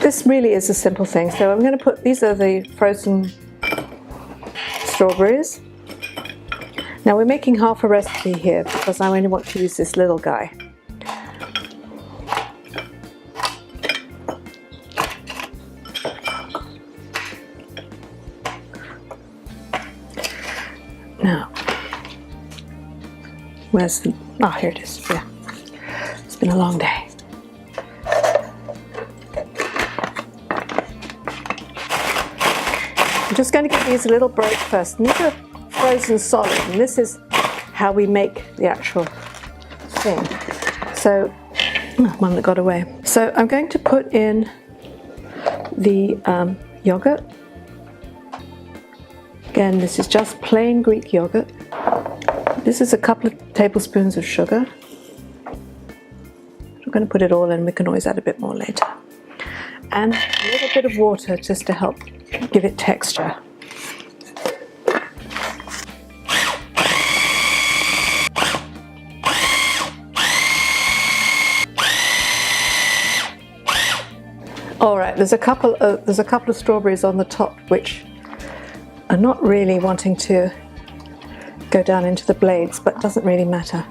This really is a simple thing. So I'm going to put, these are the frozen strawberries. Now we're making half a recipe here because I only want to use this little guy. Now, where's the, oh, here it is, yeah. It's been a long day. I'm just going to give these a little break first. And these are frozen solid, and this is how we make the actual thing. So, one that got away. So I'm going to put in the yogurt. Again, this is just plain Greek yogurt. This is a couple of tablespoons of sugar. I'm going to put it all in. We can always add a bit more later. And a little bit of water just to help give it texture. All right, there's a couple of strawberries on the top which are not really wanting to go down into the blades, but doesn't really matter.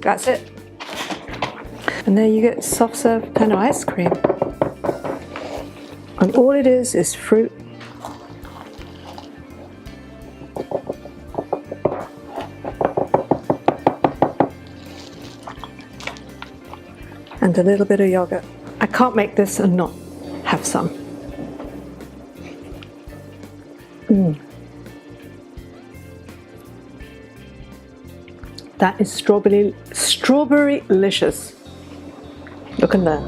That's it. And there you get soft serve kind of ice cream. And all it is fruit. And a little bit of yogurt. I can't make this and not have some. That is strawberry-licious. Look in there.